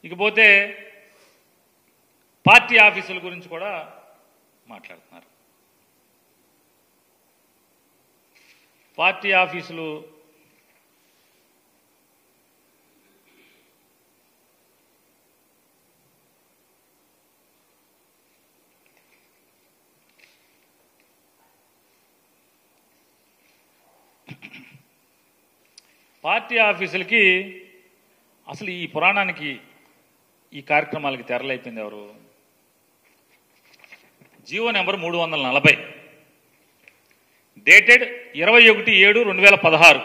ఇకపోతే పార్టీ ఆఫీసుల గురించి కూడా మాట్లాడుతున్నారు. పార్టీ ఆఫీసులు పార్టీ ఆఫీసులకి అసలు ఈ పురాణానికి ఈ కార్యక్రమాలకి తెరలైపోయింది ఎవరు? GO number 340 dated 21/7/2016.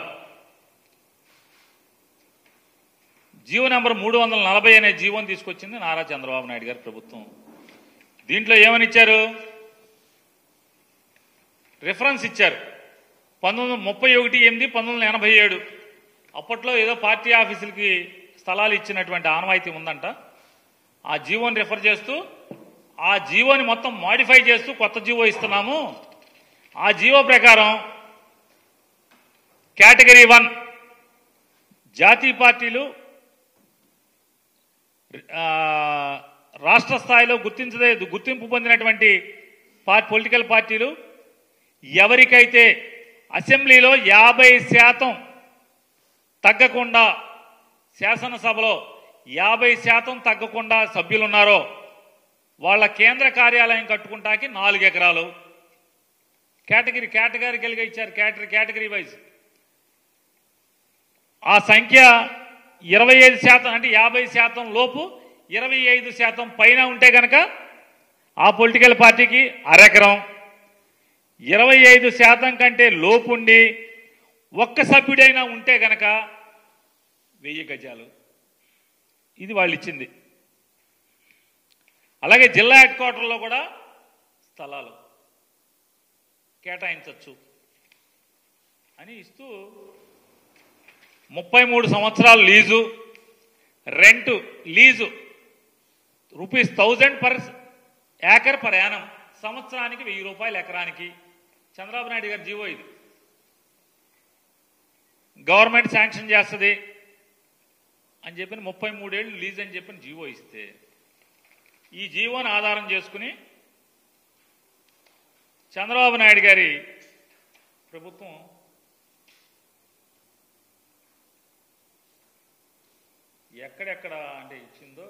GO number 340 అనే జీవోని తీసుకొచ్చింది నారా చంద్రబాబు నాయుడు గారి ప్రభుత్వం. దీంట్లో ఏమని ఇచ్చారు? రిఫరెన్స్ ఇచ్చారు 31/8/1987. అప్పట్లో ఏదో పార్టీ ఆఫీసులకి స్థలాలు ఇచ్చినటువంటి ఆనవాయితీ ఉందంట. ఆ జీవోని రిఫర్ చేస్తూ ఆ జీవోని మొత్తం మాడిఫై చేస్తూ కొత్త జీవో ఇస్తున్నాము. ఆ జీవో ప్రకారం కేటగిరీ 1 జాతీయ పార్టీలు రాష్ట్ర స్థాయిలో గుర్తింపు పొందినటువంటి పొలిటికల్ పార్టీలు ఎవరికైతే అసెంబ్లీలో 50% తగ్గకుండా, శాసనసభలో 50% తగ్గకుండా సభ్యులున్నారో వాళ్ళ కేంద్ర కార్యాలయం కట్టుకుంటాకి 4 ఎకరాలు కేటగిరీగా ఇచ్చారు. కేటగిరీ వైజ్ ఆ సంఖ్య 25% అంటే 50% లోపు 25% పైన ఉంటే గనక ఆ పొలిటికల్ పార్టీకి అరెకరం, 25% కంటే లోపుండి ఒక్క సభ్యుడైనా ఉంటే గనక 1000 గజాలు. ఇది వాళ్ళు ఇచ్చింది. అలాగే జిల్లా హెడ్ క్వార్టర్లో కూడా స్థలాలు కేటాయించవచ్చు అని ఇస్తూ 33 సంవత్సరాలు lease, rent lease ₹1000 per acre per annum, సంవత్సరానికి ₹1000 ఎకరానికి. చంద్రబాబు నాయుడు గారి జీవో ఇది. గవర్నమెంట్ శాంక్షన్ చేస్తుంది అని చెప్పిన 33 ఏళ్ళు లీజ్ అని చెప్పిన జీవో ఇస్తే ఈ జీవోని ఆధారం చేసుకుని చంద్రబాబు నాయుడు గారి ప్రభుత్వం ఎక్కడెక్కడ అంటే ఇచ్చిందో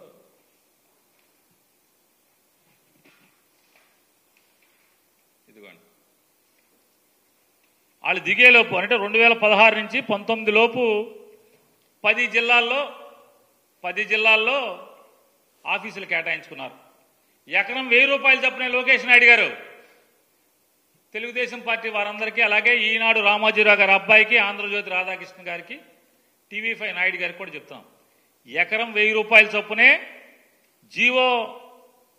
ఇదిగోండి. వాళ్ళు దిగేలోపు అంటే 2016 నుంచి 19 లోపు 10 జిల్లాల్లో ఆఫీసులు కేటాయించుకున్నారు. ఎకరం ₹1000 చొప్పున లోకేష్ నాయుడు గారు తెలుగుదేశం పార్టీ వారందరికీ, అలాగే ఈనాడు రామోజీరావు గారి అబ్బాయికి, ఆంధ్రజ్యోతి రాధాకృష్ణ గారికి, TV5 నాయుడు గారికి కూడా చెప్తాం. ఎకరం ₹1000 చొప్పునే జీవో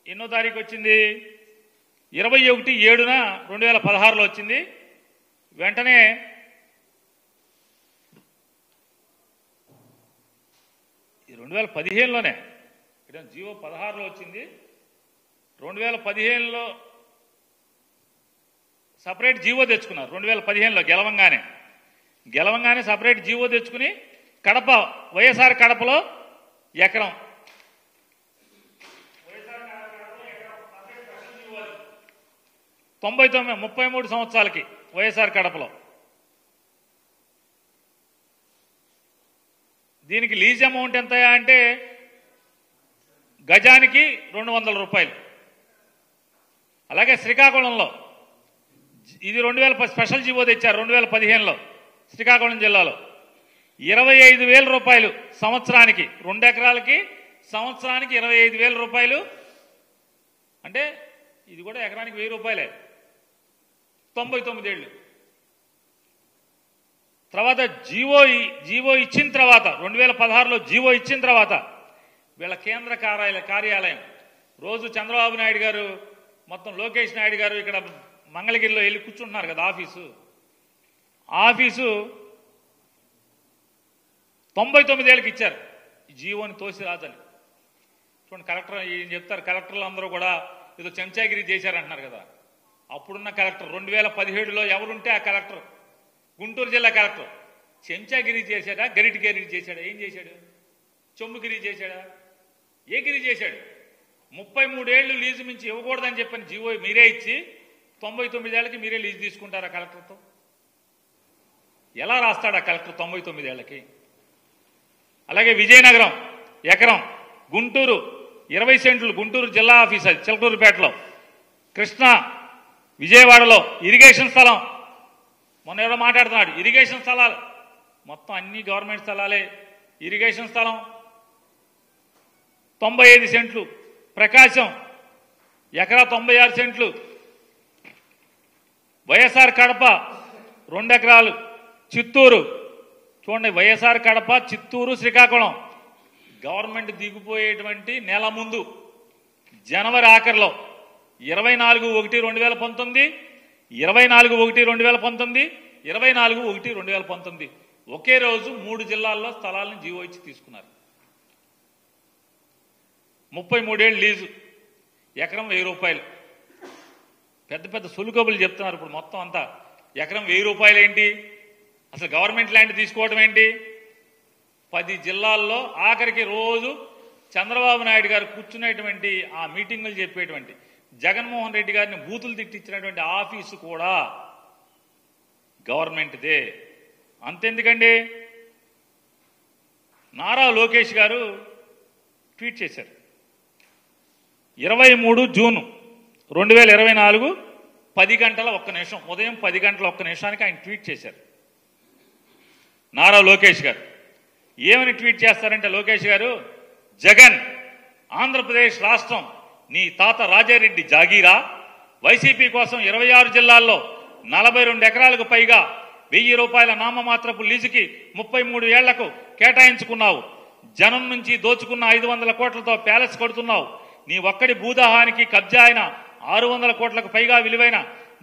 ఎన్నో తారీఖు వచ్చింది? 21/7/2016లో వచ్చింది. వెంటనే ఈ 2015లోనే జీవో 16లో వచ్చింది. 2015లో సపరేట్ జీవో తెచ్చుకున్నారు. 2015లో గెలవంగానే సపరేట్ జీవో తెచ్చుకుని కడప వైఎస్ఆర్ కడపలో ఎకరం 33 సంవత్సరాలకి వైఎస్ఆర్ కడపలో. దీనికి లీజ్ అమౌంట్ ఎంత అంటే గజానికి ₹200. అలాగే శ్రీకాకుళంలో ఇది 2000 స్పెషల్ జీవో తెచ్చారు 2015లో. శ్రీకాకుళం జిల్లాలో ₹25,000 సంవత్సరానికి, 2 ఎకరాలకి సంవత్సరానికి ₹25,000. అంటే ఇది కూడా ఎకరానికి ₹1000. 99 ఏళ్ళు తర్వాత జీవో ఇచ్చిన తర్వాత 2016లో జీవో ఇచ్చిన తర్వాత వీళ్ళ కేంద్ర కార్యాలయం రోజు చంద్రబాబు నాయుడు గారు మొత్తం లోకేష్ నాయుడు గారు ఇక్కడ మంగళగిరిలో వెళ్ళి కూర్చుంటున్నారు కదా ఆఫీసు 99 ఏళ్ళకి ఇచ్చారు ఈ జీవోని తోసి రాజని. చూడండి, కలెక్టర్ ఏం చెప్తారు, కలెక్టర్లు అందరూ కూడా ఏదో చెంచాగిరి చేశారంటున్నారు కదా. అప్పుడున్న కలెక్టర్ 2017లో ఎవరుంటే ఆ కలెక్టర్, గుంటూరు జిల్లా కలెక్టర్ చెంచాగిరి చేశాడా, గరిటిగిరి చేశాడా, ఏం చేశాడు? చెంబుగిరి చేశాడా? ఏగిరి చేశాడు. 33 ఏళ్ళు లీజు మించి ఇవ్వకూడదని చెప్పని జీవో మీరే ఇచ్చి 99 ఏళ్ళకి మీరే లీజు తీసుకుంటారా కలెక్టర్తో? ఎలా రాస్తాడు ఆ కలెక్టర్ 99 ఏళ్ళకి? అలాగే విజయనగరం ఎకరం, గుంటూరు 20 సెంట్లు, గుంటూరు జిల్లా ఆఫీస్ అది చిలకలూరుపేటలో, కృష్ణా విజయవాడలో ఇరిగేషన్ స్థలం. మొన్న ఎవరో మాట్లాడుతున్నాడు ఇరిగేషన్ స్థలాలు, మొత్తం అన్ని గవర్నమెంట్ స్థలాలే. ఇరిగేషన్ స్థలం 95 సెంట్లు, ప్రకాశం ఎకరా 96 సెంట్లు, వైఎస్ఆర్ కడప 2 ఎకరాలు, చిత్తూరు చూడండి, వైఎస్ఆర్ కడప, చిత్తూరు, శ్రీకాకుళం గవర్నమెంట్ దిగిపోయేటువంటి నెల ముందు జనవరి ఆఖరిలో 24/1/2019, 24/1/2019, 24/1/2019 ఒకే రోజు 3 జిల్లాల్లో స్థలాలను జీవో ఇచ్చి తీసుకున్నారు. 33 ఏళ్ళు లీజు, ఎకరం 1000 రూపాయలు. పెద్ద పెద్ద సులుకబులు చెప్తున్నారు ఇప్పుడు. మొత్తం అంతా ఎకరం 1000 రూపాయలు ఏంటి? అసలు గవర్నమెంట్ ల్యాండ్ తీసుకోవడం ఏంటి? 10 జిల్లాల్లో ఆఖరికి రోజు చంద్రబాబు నాయుడు గారు కూర్చునేటువంటి ఆ మీటింగులు చెప్పేటువంటి, జగన్మోహన్ రెడ్డి గారిని బూతులు తిట్టించినటువంటి ఆఫీసు కూడా గవర్నమెంట్దే. అంతెందుకండి, నారా లోకేష్ గారు ట్వీట్ చేశారు 23 జూన్ 2024 10 గంటల 1 నిమిషం, ఉదయం 10 గంటల 1 నిమిషానికి ఆయన ట్వీట్ చేశారు నారా లోకేష్ గారు. ఏమని ట్వీట్ చేస్తారంటే లోకేష్ గారు, జగన్ ఆంధ్రప్రదేశ్ రాష్ట్రం నీ తాత రాజారెడ్డి జాగీరా, వైసీపీ కోసం 26 జిల్లాల్లో 42 ఎకరాలకు పైగా 1000 రూపాయల నామమాత్రపు లీజుకి 33 ఏళ్లకు కేటాయించుకున్నావు. జనం నుంచి దోచుకున్న 500 కోట్లతో ప్యాలెస్ కడుతున్నావు. నీ ఒక్కడి భూదాహానికి కబ్జా అయిన 600 కోట్లకు పైగా విలువైన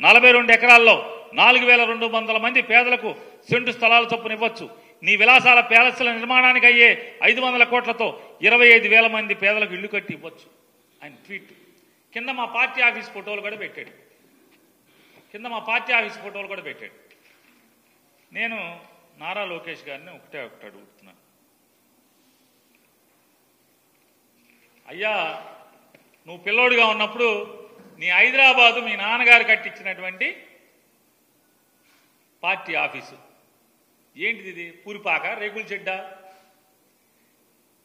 42 ఎకరాల్లో 4200 మంది పేదలకు సెంటు స్థలాలు చొప్పున ఇవ్వచ్చు. నీ విలాసాల ప్యాలెస్ల నిర్మాణానికి అయ్యే 500 కోట్లతో 25,000 మంది పేదలకు ఇళ్లు కట్టి ఇవ్వచ్చు. ఆయన ట్వీట్ కింద మా పార్టీ ఆఫీస్ ఫోటోలు కూడా పెట్టాడు. నేను నారా లోకేష్ గారిని ఒకటే అడుగుతున్నాను, అయ్యా నువ్వు పిల్లోడిగా ఉన్నప్పుడు నీ హైదరాబాదు మీ నాన్నగారు కట్టించినటువంటి పార్టీ ఆఫీసు ఏంటిది? ఇది పూరిపాక, రేకుల చెడ్డ?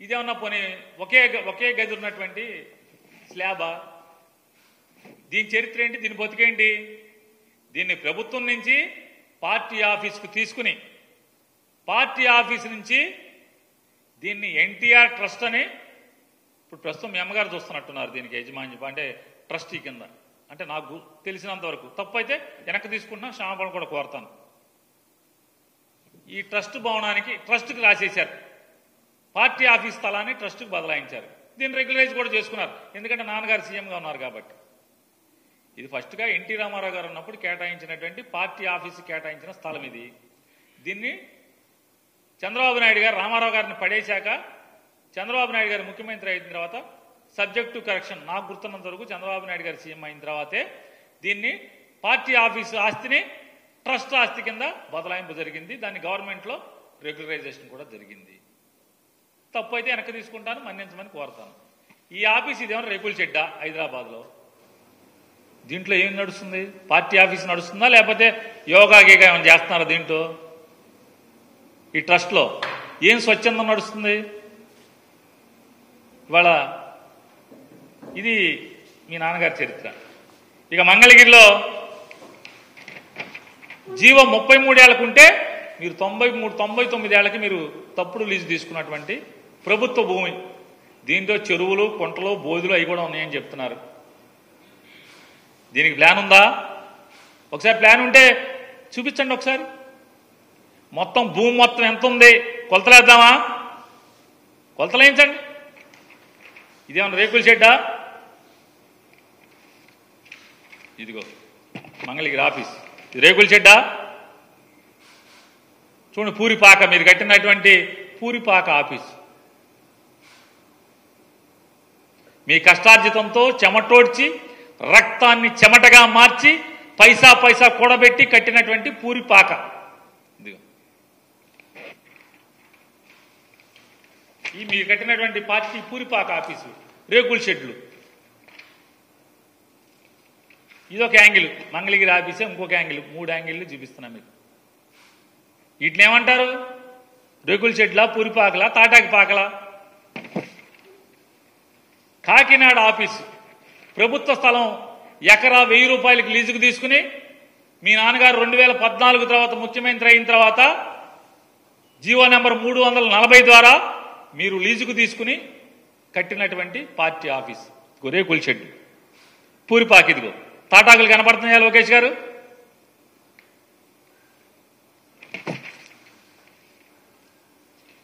ఇదేమన్నా పోనీ ఒకే గది ఉన్నటువంటి స్లాబా? దీని చరిత్ర ఏంటి? దీని బతికేంటి? దీన్ని ప్రభుత్వం నుంచి పార్టీ ఆఫీస్కు తీసుకుని, పార్టీ ఆఫీస్ నుంచి దీన్ని ఎన్టీఆర్ ట్రస్ట్ అని, ఇప్పుడు ప్రస్తుతం మీ అమ్మగారు చూస్తున్నట్టున్నారు దీనికి యజమాని, అంటే ట్రస్టీ కింద. అంటే నాకు తెలిసినంత వరకు తప్పు అయితే వెనక్కి తీసుకుంటున్నా, క్షమాపణ కూడా కోరుతాను. ఈ ట్రస్ట్ భవనానికి, ట్రస్ట్కి రాసేశారు, పార్టీ ఆఫీస్ స్థలాన్ని ట్రస్ట్కి బదలాయించారు. దీన్ని రెగ్యులరైజ్ కూడా చేసుకున్నారు, ఎందుకంటే నాన్నగారు సీఎంగా ఉన్నారు కాబట్టి. ఇది ఫస్ట్గా ఎన్టీ రామారావు గారు ఉన్నప్పుడు కేటాయించినటువంటి పార్టీ ఆఫీసు కేటాయించిన స్థలం ఇది. దీన్ని చంద్రబాబు నాయుడు గారు రామారావు గారిని పడేశాక, చంద్రబాబు నాయుడు గారు ముఖ్యమంత్రి అయిన తర్వాత సబ్జెక్ట్ టు కరెక్షన్, నాకు గుర్తున్నంత వరకు చంద్రబాబు నాయుడు గారు సీఎం అయిన తర్వాతే దీన్ని పార్టీ ఆఫీసు ఆస్తిని ట్రస్ట్ ఆస్తి కింద బదలాయింపు జరిగింది. దాన్ని గవర్నమెంట్లో రెగ్యులరైజేషన్ కూడా జరిగింది. తప్పు అయితే వెనక్కి తీసుకుంటాను, మన్నించమని కోరుతాను. ఈ ఆఫీస్ ఇదేమన్నా రేకుల చెడ్డ హైదరాబాద్లో? దీంట్లో ఏం నడుస్తుంది? పార్టీ ఆఫీస్ నడుస్తుందా, లేకపోతే యోగా గీగా ఏమైనా చేస్తున్నారా దీంట్లో? ఈ ట్రస్ట్లో ఏం స్వచ్ఛందం నడుస్తుంది ఇవాళ? ఇది మీ నాన్నగారి చరిత్ర. ఇక మంగళగిరిలో జీవో 33 ఏళ్లకుంటే మీరు 99 ఏళ్లకి మీరు తప్పుడు లీజు తీసుకున్నటువంటి ప్రభుత్వ భూమి. దీంట్లో చెరువులు, కుంటలు, బోధులు అవి కూడా ఉన్నాయని చెప్తున్నారు. దీనికి ప్లాన్ ఉందా? ఒకసారి ప్లాన్ ఉంటే చూపించండి ఒకసారి. మొత్తం భూమి మొత్తం ఎంత ఉంది కొలతలేద్దామా? కొలతలేయించండి. ఇదేమన్నా రేకుల షెడ్డా? ఇదిగో మంగళగిరి ఆఫీస్, ఇది రేకుల షెడ్డా? చూడండి, పూరిపాక, మీరు కట్టినటువంటి పూరిపాక ఆఫీస్. మీ కష్టార్జితంతో చెమటోడ్చి, రక్తాన్ని చెమటగా మార్చి, పైసా పైసా కూడబెట్టి కట్టినటువంటి పూరిపాక. ఇదిగో ఈ మీరు కట్టినటువంటి పార్టీ పూరిపాక ఆఫీసు రేకుల షెడ్లు, ఇదొక యాంగిల్. మంగళగిరి ఆఫీసే ఇంకొక యాంగిల్. 3 యాంగిళ్ళు చూపిస్తున్నా మీకు. వీటిని ఏమంటారు? రేకుల షెడ్లా, పూరిపాకలా, తాటాకి పాకలా? కాకినాడ ఆఫీసు ప్రభుత్వ స్థలం ఎకరా 1000 రూపాయలకి లీజుకు తీసుకుని మీ నాన్నగారు 2014 తర్వాత ముఖ్యమంత్రి అయిన తర్వాత జీవో నెంబర్ 340 ద్వారా మీరు లీజుకు తీసుకుని కట్టినటువంటి పార్టీ ఆఫీస్ రేకుల షెడ్ పూరిపాక. ఇదిగో తాటాకులు కనపడుతున్నాయా లోకేష్ గారు?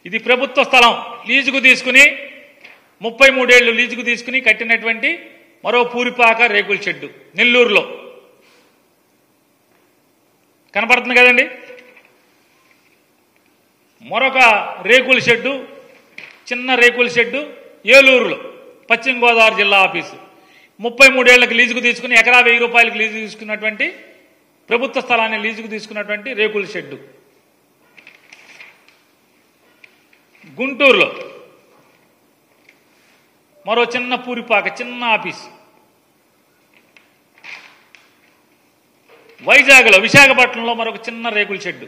ఇది ప్రభుత్వ స్థలం లీజుకు తీసుకుని 33 ఏళ్లు లీజుకు తీసుకుని కట్టినటువంటి మరో పూరిపాక రేకుల షెడ్డు నెల్లూరులో కనపడుతుంది కదండి. మరొక రేకుల షెడ్డు, చిన్న రేకుల షెడ్డు ఏలూరులో పశ్చిమ గోదావరి జిల్లా ఆఫీసు 33 ఏళ్లకు లీజుకు తీసుకుని ఎకరా 1000 రూపాయలకు లీజు తీసుకున్నటువంటి ప్రభుత్వ స్థలాన్ని లీజుకు తీసుకున్నటువంటి రేకుల షెడ్డు. గుంటూరులో మరో చిన్న పూరిపాక, చిన్న ఆఫీసు. వైజాగ్లో, విశాఖపట్నంలో మరొక చిన్న రేకుల షెడ్డు.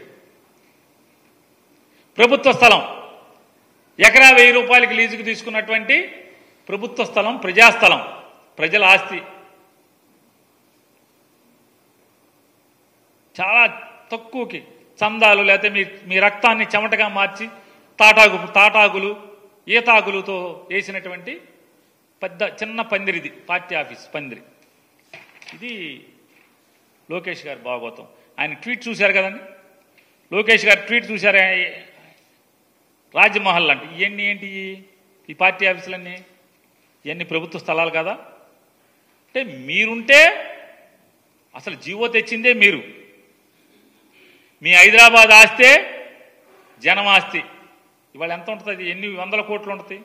ప్రభుత్వ స్థలం ఎకరా 1000 రూపాయలకి లీజుకు తీసుకున్నటువంటి ప్రభుత్వ స్థలం, ప్రజాస్థలం, ప్రజల ఆస్తి. చాలా తక్కువకి చందాలు లేకపోతే మీ రక్తాన్ని చెమటగా మార్చి తాటాకులు ఈతాకులతో వేసినటువంటి పెద్ద చిన్న పందిరిది పార్టీ ఆఫీస్ పందిరి. ఇది లోకేష్ గారు భాగవతం. ఆయన ట్వీట్ చూశారు కదండి. లోకేష్ గారు ట్వీట్ చూశారు. రాజ్మహల్ అంటే ఇవన్నీ ఏంటి? ఈ పార్టీ ఆఫీసులన్నీ ఇవన్నీ ప్రభుత్వ స్థలాలు కదా. అంటే మీరుంటే అసలు జీవో తెచ్చిందే మీరు. మీ హైదరాబాద్ ఆస్తే జనం ఆస్తి. ఇవాళ ఎంత ఉంటుంది? ఎన్ని వందల కోట్లు ఉంటుంది.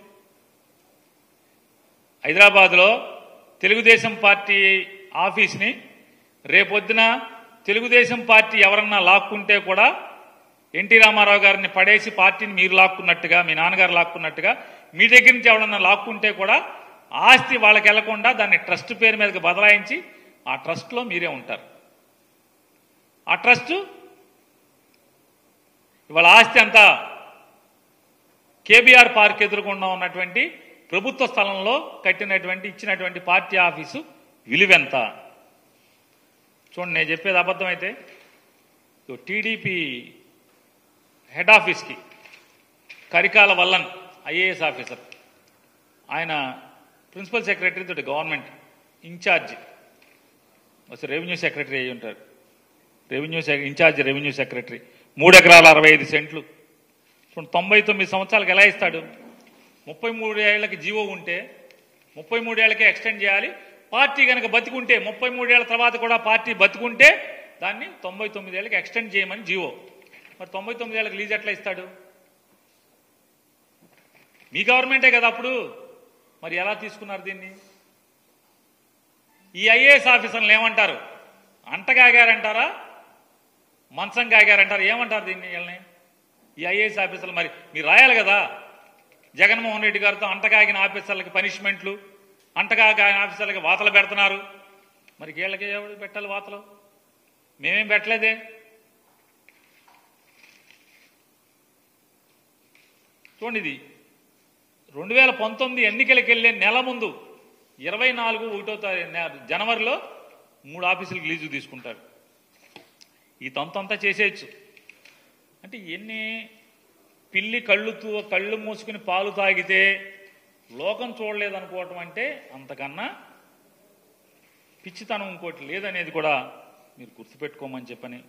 హైదరాబాద్లో తెలుగుదేశం పార్టీ ఆఫీస్ని రేపొద్దున తెలుగుదేశం పార్టీ ఎవరన్నా లాక్కుంటే కూడా ఎన్టీ రామారావు గారిని పడేసి పార్టీని మీరు లాక్కున్నట్టుగా, మీ నాన్నగారు లాక్కున్నట్టుగా మీ దగ్గర నుంచి ఎవరన్నా లాక్కుంటే కూడా ఆస్తి వాళ్ళకి వెళ్లకుండా దాన్ని ట్రస్ట్ పేరు మీదకి బదలాయించి ఆ ట్రస్ట్లో మీరే ఉంటారు. ఆ ట్రస్ట్ ఇవాళ ఆస్తి అంతా కేబీఆర్ పార్క్ ఎదురుకుండా ఉన్నటువంటి ప్రభుత్వ స్థలంలో కట్టినటువంటి ఇచ్చినటువంటి పార్టీ ఆఫీసు విలువెంత చూడండి. నేను చెప్పేది అబద్ధమైతే టీడీపీ హెడ్ ఆఫీస్కి కరికాల వల్లన్ ఐఏఎస్ ఆఫీసర్, ఆయన ప్రిన్సిపల్ సెక్రటరీ తోటి గవర్నమెంట్ ఇన్ఛార్జ్, రెవెన్యూ సెక్రటరీ అయి ఉంటారు. ఇన్ఛార్జ్ రెవెన్యూ సెక్రటరీ 3 ఎకరాల 65 సెంట్లు. 99 సంవత్సరాలకు ఎలా ఇస్తాడు? 33 ఏళ్లకి జీవో ఉంటే 33 ఏళ్లకే ఎక్స్టెండ్ చేయాలి. పార్టీ కనుక బతికుంటే 33 ఏళ్ల తర్వాత కూడా పార్టీ బతికుంటే దాన్ని 99 ఏళ్ళకి ఎక్స్టెండ్ చేయమని జీవో. మరి 99 ఏళ్ళకి లీజ్ ఎట్లా ఇస్తాడు? మీ గవర్నమెంటే కదా అప్పుడు. మరి ఎలా తీసుకున్నారు దీన్ని? ఈ ఐఏఎస్ ఆఫీసర్లు ఏమంటారు? అంటగాగారంటారా, మంచం గాగారంటారా, ఏమంటారు దీన్ని? వీళ్ళని ఈ ఐఏఎస్ ఆఫీసర్లు మరి మీరు రాయాలి కదా. జగన్మోహన్ రెడ్డి గారితో అంటగాగిన ఆఫీసర్లకి పనిష్మెంట్లు, అంటగాగిన ఆఫీసర్లకి వాతలు పెడుతున్నారు. మరి వీళ్ళకి ఎవరు పెట్టాలి వాతలు? మేమేం పెట్టలేదే. చూడండి, ఇది 2019 ఎన్నికలకు వెళ్ళే నెల ముందు 24 జనవరిలో 3 ఆఫీసులకు లీజు తీసుకుంటారు. ఈ తంతంతా చేసేయచ్చు. అంటే ఎన్ని పిల్లి కళ్ళు మూసుకుని పాలు తాగితే లోకం చూడలేదనుకోవటం అంటే అంతకన్నా పిచ్చితనం ఇంకోటి లేదనేది కూడా మీరు గుర్తుపెట్టుకోమని చెప్పని